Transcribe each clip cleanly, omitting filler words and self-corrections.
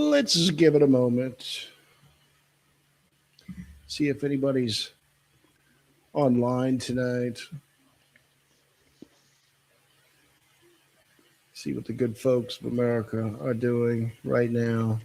Let's give it a moment. See if anybody's online tonight. See what the good folks of America are doing right now.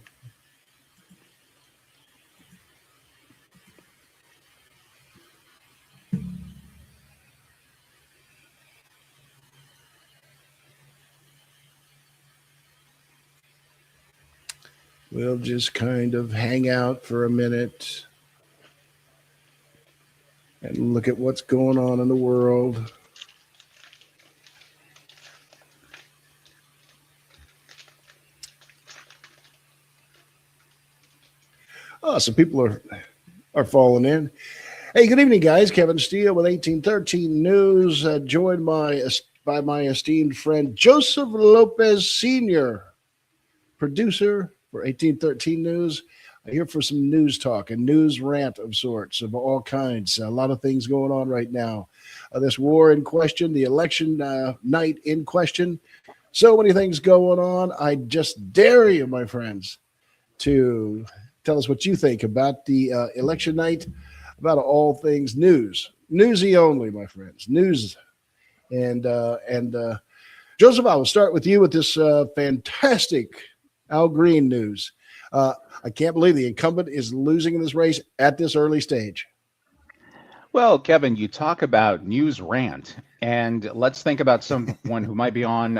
We'll just kind of hang out for a minute and look at what's going on in the world. Oh, some people are falling in. Hey, good evening, guys. Kevin Steele with 1813 News, joined by my esteemed friend Joseph Lopez Sr., producer for 1813 News. I'm here for some news talk and news rant of sorts of all kinds. A lot of things going on right now. This war in question, the election night in question. So many things going on. I just dare you, my friends, to tell us what you think about the election night, about all things news. Newsy only, my friends. News. And Joseph, I will start with you with this fantastic Al Green news. I can't believe the incumbent is losing in this race at this early stage. Well, Kevin, you talk about news rant, and let's think about someone who might be on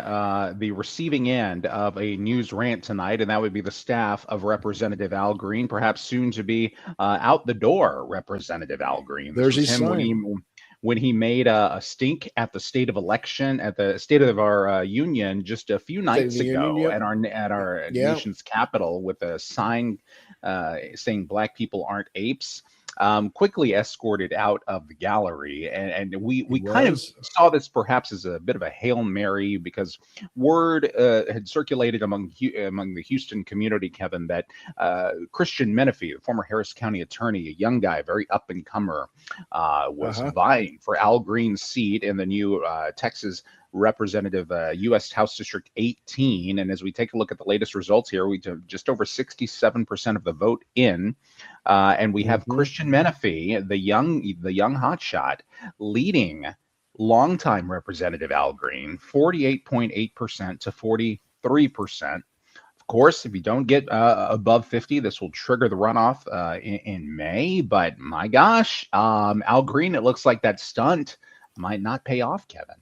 the receiving end of a news rant tonight, and that would be the staff of Representative Al Green, perhaps soon to be out the door Representative Al Green. There's his sign. When he made a stink at the state of election, at the state of our union just a few nights ago, yep, at our nation's capital, with a sign saying "Black people aren't apes." Quickly escorted out of the gallery, and we kind of saw this perhaps as a bit of a Hail Mary, because word had circulated among the Houston community, Kevin, that Christian Menifee, the former Harris County attorney, a young guy, very up and comer, was vying for Al Green's seat in the new Texas Representative U.S. House District 18. And as we take a look at the latest results here, we have just over 67% of the vote in, and we have Christian Menifee, the young hotshot, leading longtime Representative Al Green, 48.8% to 43%. Of course, if you don't get above 50, this will trigger the runoff in May. But my gosh, Al Green, it looks like that stunt might not pay off, Kevin.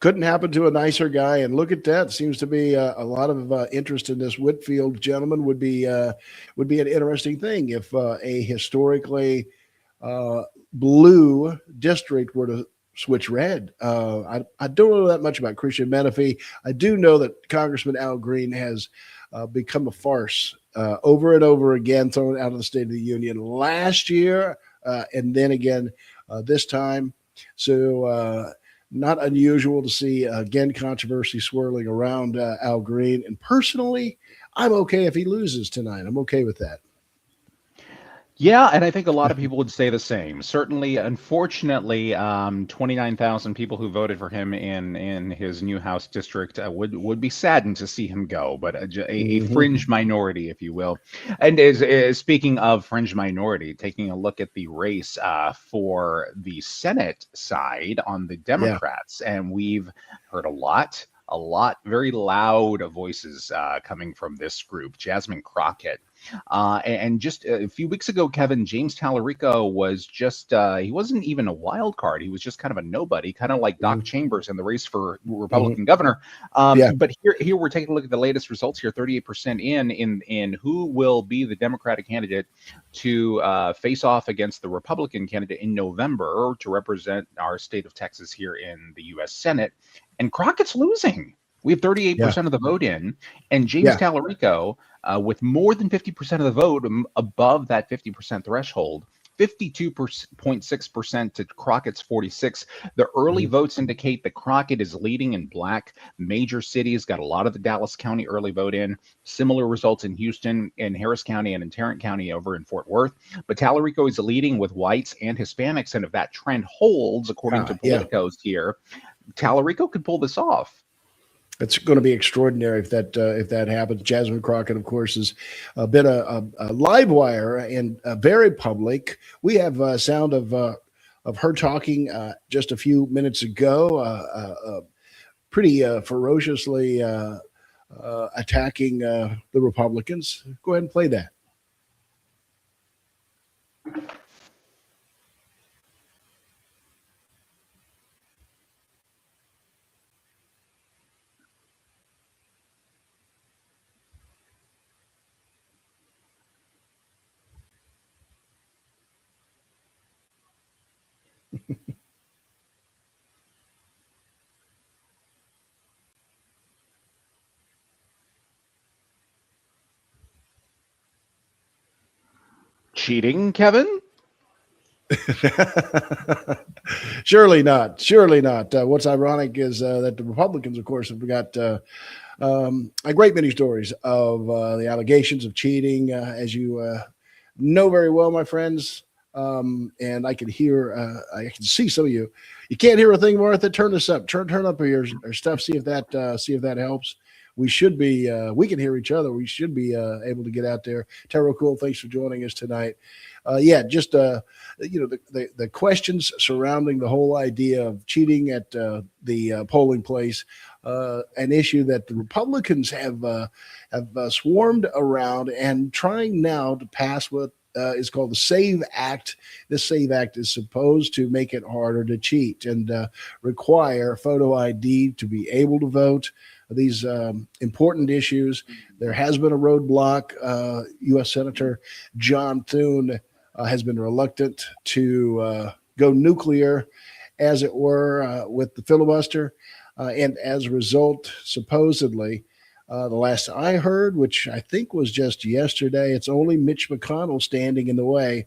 Couldn't happen to a nicer guy, and look at that. Seems to be a lot of interest in this Whitfield gentleman. Would be an interesting thing if a historically blue district were to switch red. I don't know that much about Christian Menifee. I do know that Congressman Al Green has become a farce over and over again, thrown out of the State of the Union last year, and then again this time. So not unusual to see, again, controversy swirling around Al Green. And personally, I'm okay if he loses tonight. I'm okay with that. Yeah, and I think a lot of people would say the same. Certainly, unfortunately, 29,000 people who voted for him in his new House district would be saddened to see him go, but a fringe minority, if you will. And as speaking of fringe minority, taking a look at the race for the Senate side on the Democrats, and we've heard a lot, very loud voices coming from this group. Jasmine Crockett. And just a few weeks ago, Kevin, James Tallarico was just, he wasn't even a wild card. He was just kind of a nobody, kind of like Doc Chambers in the race for Republican governor. But here we're taking a look at the latest results here, 38% in who will be the Democratic candidate to face off against the Republican candidate in November to represent our state of Texas here in the U.S. Senate. And Crockett's losing. We have 38% of the vote in, and James Tallarico, with more than 50% of the vote, above that 50% threshold, 52.6% to Crockett's 46%. The early votes indicate that Crockett is leading in Black major cities, got a lot of the Dallas County early vote in. Similar results in Houston, in Harris County, and in Tarrant County over in Fort Worth. But Tallarico is leading with whites and Hispanics, and if that trend holds, according to politicos here, Tallarico could pull this off. It's going to be extraordinary if that happens. Jasmine Crockett, of course, has been a live wire and very public. We have sound of her talking just a few minutes ago, pretty ferociously attacking the Republicans. Go ahead and play that. Cheating, Kevin? Surely not. Surely not. What's ironic is that the Republicans, of course, have got a great many stories of the allegations of cheating, as you know very well, my friends. And I can hear, I can see some of you. You can't hear a thing, Martha. Turn this up. Turn up your stuff. See if that helps. We should be. We can hear each other. We should be able to get out there. Tara Cool, thanks for joining us tonight. Just the questions surrounding the whole idea of cheating at the polling place, an issue that the Republicans have swarmed around and trying now to pass what is called the SAVE Act. This SAVE Act is supposed to make it harder to cheat and require photo ID to be able to vote. These important issues. There has been a roadblock. U.S. Senator John Thune has been reluctant to go nuclear, as it were, with the filibuster. And as a result, supposedly, the last I heard, which I think was just yesterday, it's only Mitch McConnell standing in the way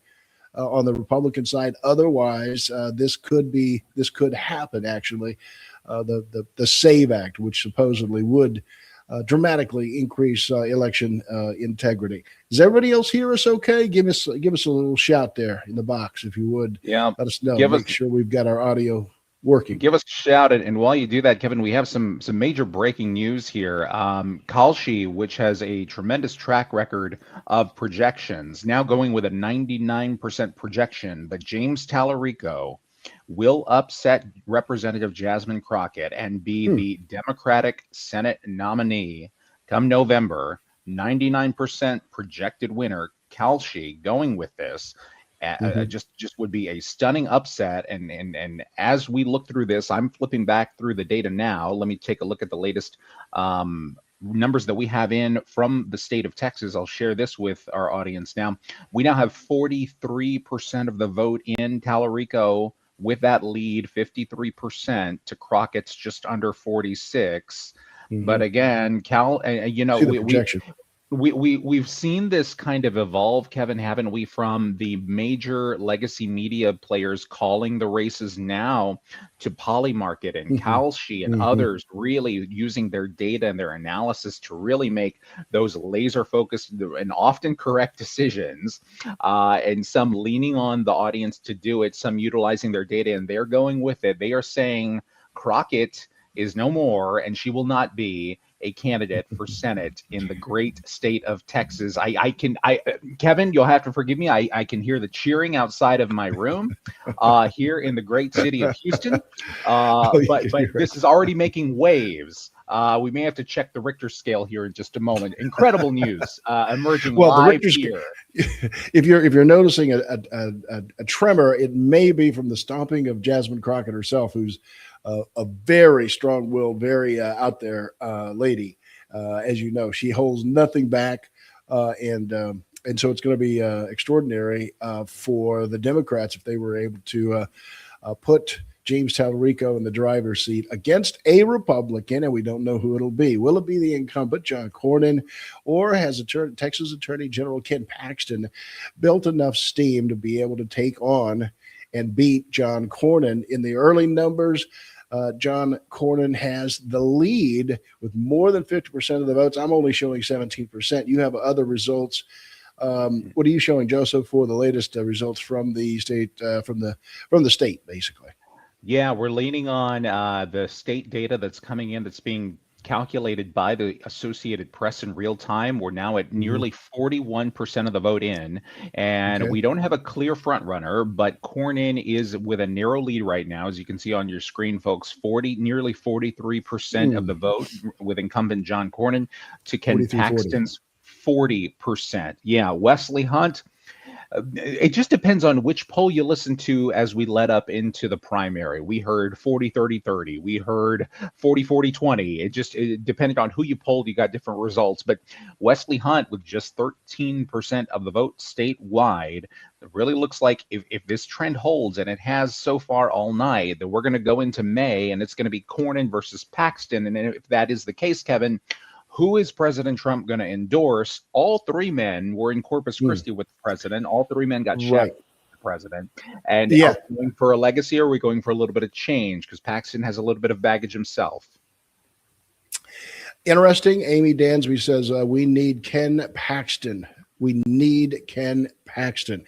on the Republican side. Otherwise, this could happen, actually. The SAVE Act, which supposedly would dramatically increase election integrity. Does everybody else hear us okay? Give us a little shout there in the box, if you would. Yeah. Let us know. Make sure we've got our audio working. Give us a shout. And while you do that, Kevin, we have some major breaking news here. Kalshi, which has a tremendous track record of projections, now going with a 99% projection that James Tallarico will upset Representative Jasmine Crockett and be the Democratic Senate nominee come November. 99% projected winner, Kalshi, going with this. Just would be a stunning upset. And as we look through this, I'm flipping back through the data now. Let me take a look at the latest numbers that we have in from the state of Texas. I'll share this with our audience now. We now have 43% of the vote in Tallarico, with that lead 53% to Crockett's just under 46. But again, we've seen this kind of evolve, Kevin, haven't we, from the major legacy media players calling the races now to Polymarket and Kalshi and others really using their data and their analysis to really make those laser focused and often correct decisions, and some leaning on the audience to do it, some utilizing their data, and they're going with it. They are saying Crockett is no more, and she will not be a candidate for Senate in the great state of Texas. Kevin, you'll have to forgive me. I can hear the cheering outside of my room here in the great city of Houston. But this is already making waves. We may have to check the Richter scale here in just a moment. Incredible news emerging live here. If you're noticing a tremor, it may be from the stomping of Jasmine Crockett herself, who's a very strong-willed, very out there lady. As you know, she holds nothing back, and so it's going to be extraordinary for the Democrats if they were able to put James Tallarico in the driver's seat against a Republican, and we don't know who it'll be. Will it be the incumbent, John Cornyn, or has Texas Attorney General Ken Paxton built enough steam to be able to take on and beat John Cornyn? In the early numbers, John Cornyn has the lead with more than 50% of the votes. I'm only showing 17%. You have other results. What are you showing, Joseph, for the latest results from the state, from the state, basically? Yeah, we're leaning on the state data that's coming in, that's being calculated by the Associated Press in real time. We're now at nearly 41% of the vote in, and we don't have a clear front runner, but Cornyn is with a narrow lead right now, as you can see on your screen, folks. Nearly 43% of the vote with incumbent John Cornyn to Ken Paxton's 40%. Yeah, Wesley Hunt. It just depends on which poll you listen to as we led up into the primary. We heard 40-30-30. We heard 40-40-20. It depended on who you polled, you got different results. But Wesley Hunt with just 13% of the vote statewide, it really looks like if this trend holds, and it has so far all night, that we're going to go into May, and it's going to be Cornyn versus Paxton. And if that is the case, Kevin, who is President Trump going to endorse? All three men were in Corpus Christi with the president. All three men got shot with the president. And are we going for a legacy, or are we going for a little bit of change? Because Paxton has a little bit of baggage himself. Interesting. Amy Dansby says, we need Ken Paxton. We need Ken Paxton.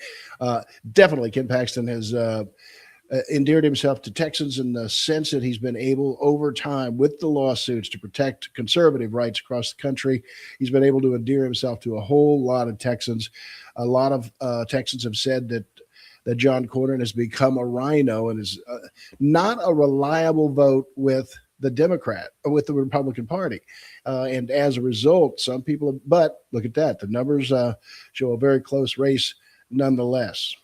Definitely Ken Paxton has endeared himself to Texans in the sense that he's been able over time with the lawsuits to protect conservative rights across the country. He's been able to endear himself to a whole lot of Texans. A lot of Texans have said that John Cornyn has become a rhino and is not a reliable vote with the Democrat or with the Republican Party. And as a result, some people, but look at that. The numbers show a very close race nonetheless.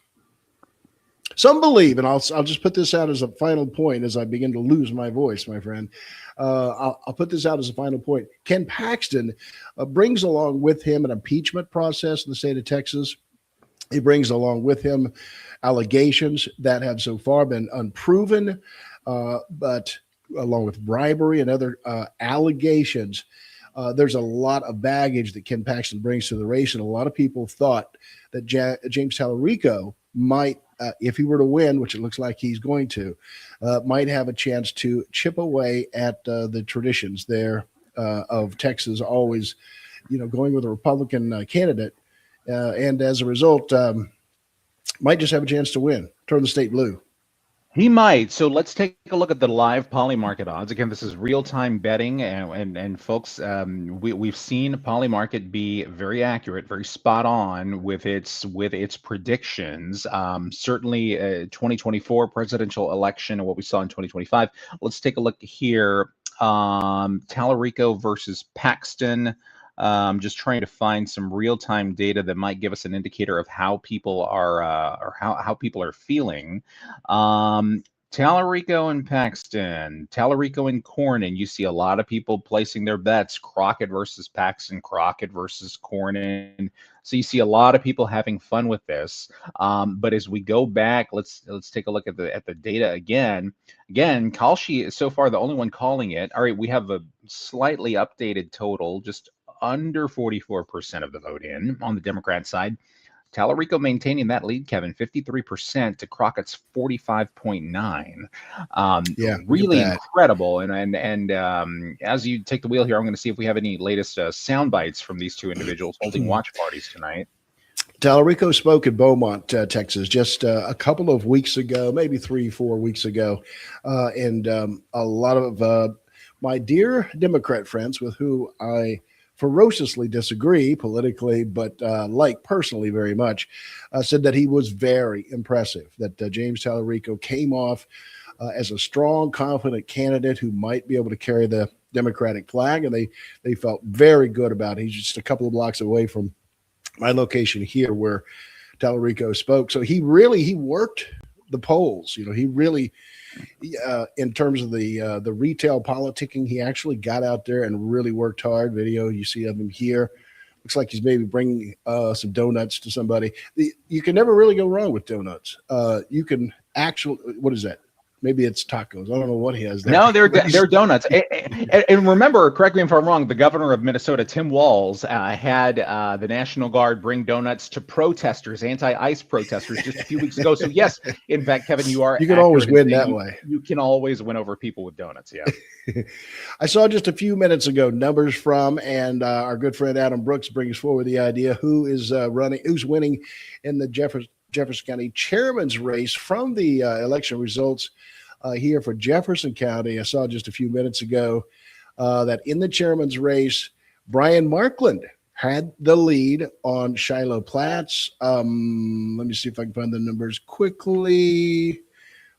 Some believe, and I'll just put this out as a final point as I begin to lose my voice, my friend. I'll put this out as a final point. Ken Paxton brings along with him an impeachment process in the state of Texas. He brings along with him allegations that have so far been unproven, but along with bribery and other allegations, there's a lot of baggage that Ken Paxton brings to the race. And a lot of people thought that James Tallarico might, if he were to win, which it looks like he's going to, might have a chance to chip away at the traditions there of Texas, always, going with a Republican candidate. And as a result, might just have a chance to win, turn the state blue. He might. So let's take a look at the live Polymarket odds. Again, this is real-time betting, and folks, we've seen Polymarket be very accurate, very spot on with its predictions. Certainly, 2024 presidential election and what we saw in 2025. Let's take a look here. Tallarico versus Paxton. Just trying to find some real-time data that might give us an indicator of how people are or how people are feeling. Tallarico and Paxton, Tallarico and Cornyn. You see a lot of people placing their bets. Crockett versus Paxton, Crockett versus Cornyn. So you see a lot of people having fun with this. But as we go back, let's take a look at the data again. Again, Kalshi is so far the only one calling it. All right, we have a slightly updated total, just under 44% of the vote in on the Democrat side. Tallarico maintaining that lead, Kevin, 53% to Crockett's 45.9. Really incredible. And as you take the wheel here, I'm going to see if we have any latest sound bites from these two individuals holding watch parties tonight. Tallarico spoke in Beaumont, Texas, just a couple of weeks ago, maybe 3-4 weeks ago. And a lot of my dear Democrat friends with who I ferociously disagree politically, but like personally very much, said that he was very impressive, that James Tallarico came off as a strong, confident candidate who might be able to carry the Democratic flag, and they felt very good about it. He's just a couple of blocks away from my location here where Tallarico spoke. So he worked the polls. He really, in terms of the retail politicking, he actually got out there and really worked hard. Video you see of him here. Looks like he's maybe bringing some donuts to somebody. You can never really go wrong with donuts. You can actually, what is that? Maybe it's tacos. I don't know what he has there. No, they're donuts. And remember, correct me if I'm wrong, the governor of Minnesota, Tim Walz, had the National Guard bring donuts to protesters, anti-ICE protesters, just a few weeks ago. So yes, in fact, Kevin, you can always win that way. You can always win over people with donuts. Yeah. I saw just a few minutes ago numbers from, and our good friend Adam Brooks brings forward the idea who's winning in the Jefferson County chairman's race from the election results here for Jefferson County. I saw just a few minutes ago that in the chairman's race, Brian Markland had the lead on Shiloh Platts. Let me see if I can find the numbers quickly.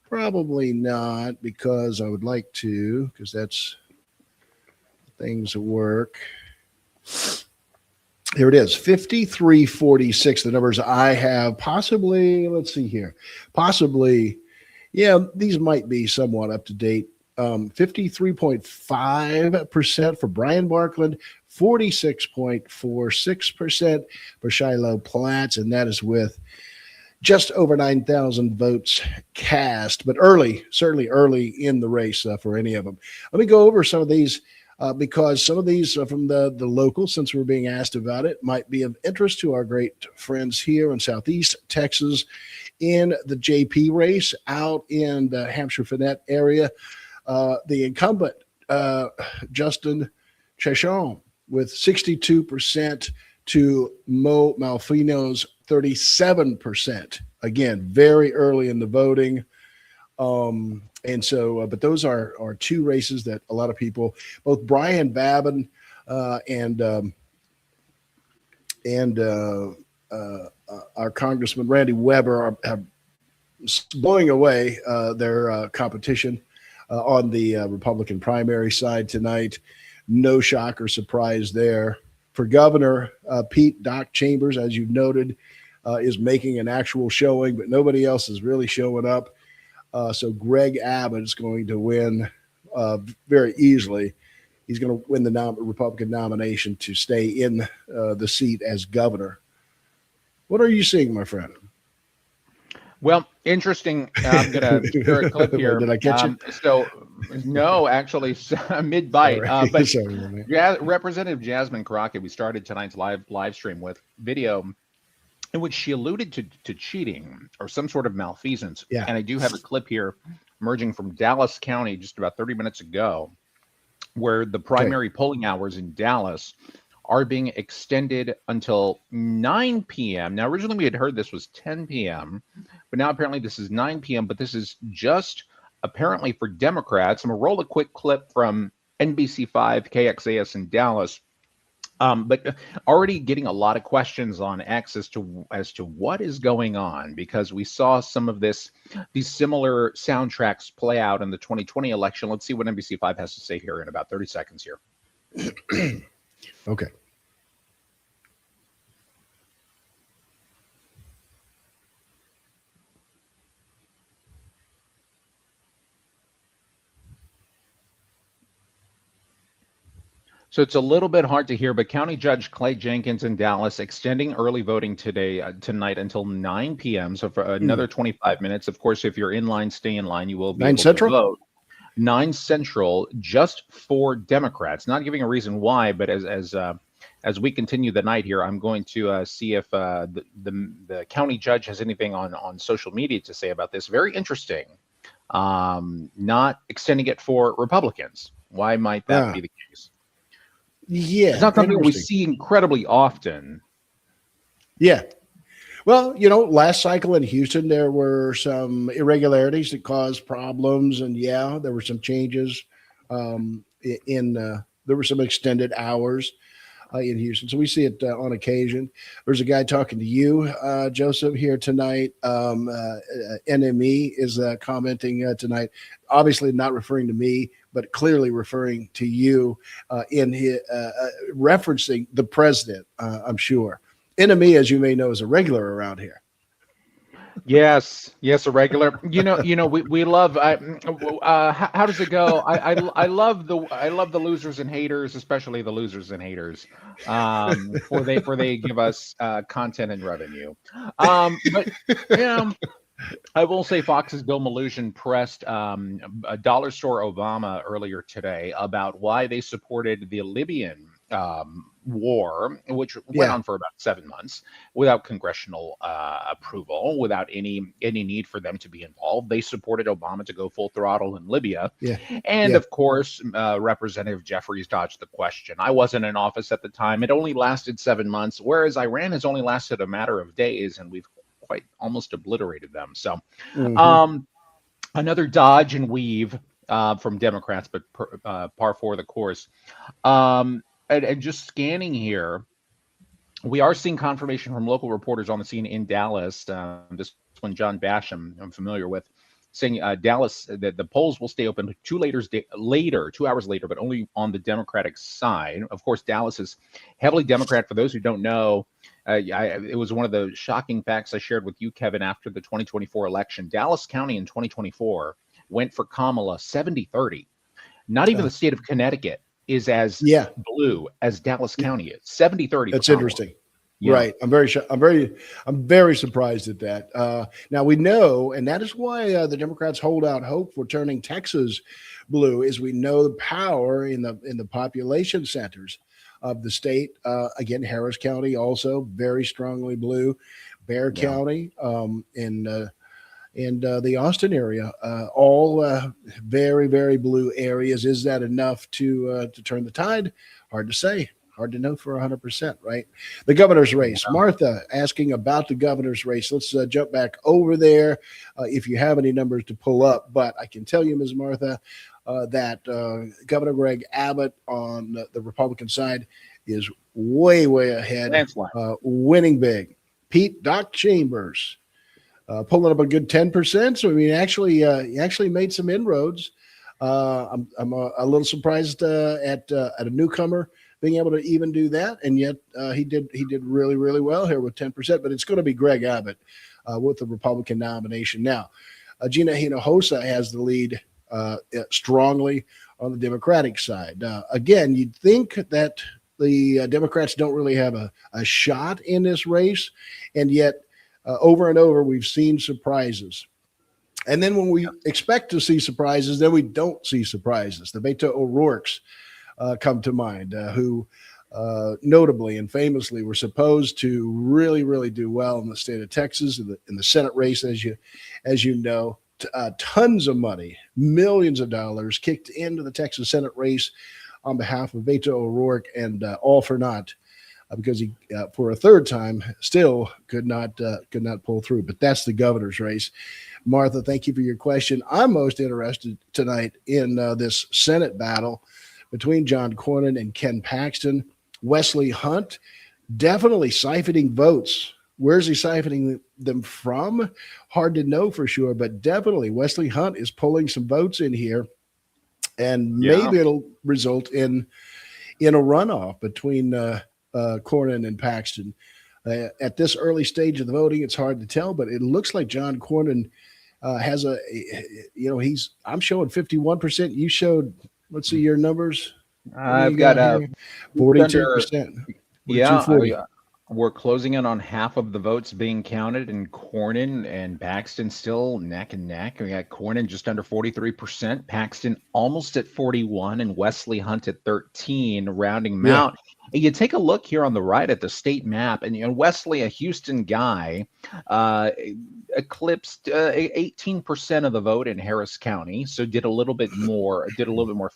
Probably not, because I would like to, because that's things that work. Here it is, 53-46. The numbers I have, possibly, let's see here. Possibly, yeah, these might be somewhat up to date. 53.5% for Brian Markland, 46.46% for Shiloh Platts, and that is with just over 9,000 votes cast, but early, certainly early in the race for any of them. Let me go over some of these because some of these are from the local, since we're being asked about it, might be of interest to our great friends here in Southeast Texas in the JP race out in the Hampshire-Finette area. The incumbent, Justin Chechon, with 62% to Mo Malfino's 37%. Again, very early in the voting. And so, but those are two races that a lot of people, both Brian Babin and our Congressman Randy Weber are blowing away their competition on the Republican primary side tonight. No shock or surprise there. For governor, Pete Doc Chambers, as you've noted, is making an actual showing, but nobody else is really showing up. So Greg Abbott is going to win very easily. He's going to win the Republican nomination to stay in the seat as governor. What are you seeing, my friend? Well, interesting. I'm going to share a clip here. Did I catch you? So, no, actually, mid-bite. Right. But Sorry, Representative Jasmine Crockett, we started tonight's live stream with video in which she alluded to cheating or some sort of malfeasance. Yeah. And I do have a clip here emerging from Dallas County just about 30 minutes ago, where the primary polling hours in Dallas are being extended until 9 p.m. Now, originally we had heard this was 10 p.m., but now apparently this is 9 p.m., but this is just apparently for Democrats. I'm going to roll a quick clip from NBC5 KXAS in Dallas. But already getting a lot of questions on X as to what is going on, because we saw some of these similar soundtracks play out in the 2020 election. Let's see what NBC5 has to say here in about 30 seconds here. Okay. So it's a little bit hard to hear, but County Judge Clay Jenkins in Dallas extending early voting tonight until 9 p.m. So for another 25 minutes. Of course, if you're in line, stay in line. You will be 9 able Central? to vote. 9 Central, just for Democrats. Not giving a reason why, but as we continue the night here, I'm going to see if the county judge has anything on social media to say about this. Very interesting. Not extending it for Republicans. Why might that be the case? Yeah, it's not something we see incredibly often. Yeah. Well, last cycle in Houston, there were some irregularities that caused problems. And there were some changes there were some extended hours in Houston. So we see it on occasion. There's a guy talking to you, Joseph, here tonight. NME is commenting tonight, obviously not referring to me, but clearly referring to you in his, referencing the president, I'm sure. NME, as you may know, is a regular around here. Yes, a regular. We love. How does it go? I love the losers and haters, especially the losers and haters, for they give us content and revenue. But I will say Fox's Bill Maloogian pressed a Dollar Store Obama earlier today about why they supported the Libyan war, which went on for about 7 months without congressional approval, without any need for them to be involved. They supported Obama to go full throttle in Libya. And of course, Representative Jeffries dodged the question. I wasn't in office at the time. It only lasted 7 months, whereas Iran has only lasted a matter of days, and we've quite almost obliterated them. So another dodge and weave from Democrats, but par for the course. And just scanning here, we are seeing confirmation from local reporters on the scene in Dallas. This one, John Basham, I'm familiar with, saying Dallas that the polls will stay open 2 hours later, but only on the Democratic side. Of course, Dallas is heavily Democrat. For those who don't know, it was one of the shocking facts I shared with you, Kevin, after the 2024 election. Dallas County in 2024 went for Kamala 70-30. Not even the state of Connecticut is as blue as Dallas County is. 70-30. That's interesting. Yeah. Right. I'm very surprised at that. Now we know, and that is why the Democrats hold out hope for turning Texas blue, is we know the power in the population centers of the state. Again, Harris County also very strongly blue. Bexar County and the Austin area, all very, very blue areas. Is that enough to turn the tide? Hard to say. Hard to know for 100%, right? The governor's race. Martha asking about the governor's race. Let's jump back over there if you have any numbers to pull up. But I can tell you, Ms. Martha, that Governor Greg Abbott on the Republican side is way, way ahead, winning big. Doc Chambers pulling up a good 10%. So, I mean, he actually made some inroads. I'm a little surprised at a newcomer being able to even do that, and yet he did really, really well here with 10%. But it's going to be Greg Abbott with the Republican nomination. Now, Gina Hinojosa has the lead strongly on the Democratic side. Again, you'd think that the Democrats don't really have a shot in this race, and yet over and over we've seen surprises. And then when we expect to see surprises, then we don't see surprises. The Beto O'Rourke's come to mind, who notably and famously were supposed to really, really do well in the state of Texas in the Senate race, as you know. Tons of money, millions of dollars kicked into the Texas Senate race on behalf of Beto O'Rourke, and all for naught, because he for a third time still could not pull through. But that's the governor's race. Martha, thank you for your question. I'm most interested tonight in this Senate battle between John Cornyn and Ken Paxton. Wesley Hunt definitely siphoning votes. Where's he siphoning them from? Hard to know for sure, but definitely Wesley Hunt is pulling some votes in here, and maybe it'll result in a runoff between Cornyn and Paxton. At this early stage of the voting, it's hard to tell, but it looks like John Cornyn has I'm showing 51%. You showed, let's see your numbers. I've got 42%. Yeah, we're closing in on half of the votes being counted, and Cornyn and Paxton still neck and neck. We got Cornyn just under 43%, Paxton almost at 41%, and Wesley Hunt at 13%, rounding them out. And you take a look here on the right at the state map, and Wesley, a Houston guy, eclipsed 18% of the vote in Harris County, so did a little bit more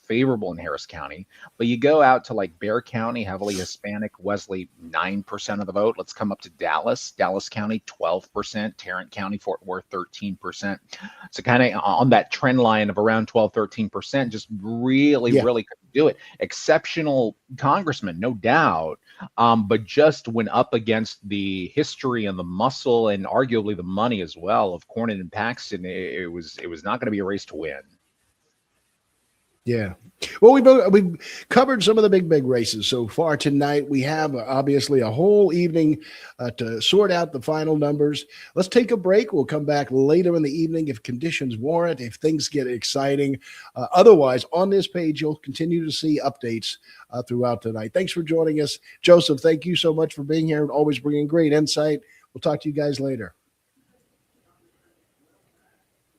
favorable in Harris County. But you go out to like Bexar County, heavily Hispanic, Wesley 9% of the vote. Let's come up to Dallas County 12%, Tarrant County, Fort Worth 13%. So kind of on that trend line of around 12-13%, just really couldn't do it. Exceptional congressman, no doubt, but just went up against the history and the muscle and arguably the money as well of Cornyn and Paxton. It was not going to be a race to win. Yeah. Well, we've covered some of the big races so far tonight. We have obviously a whole evening to sort out the final numbers. Let's take a break. We'll come back later in the evening if conditions warrant, if things get exciting. Otherwise, on this page, you'll continue to see updates throughout tonight. Thanks for joining us. Joseph, thank you so much for being here and always bringing great insight. We'll talk to you guys later.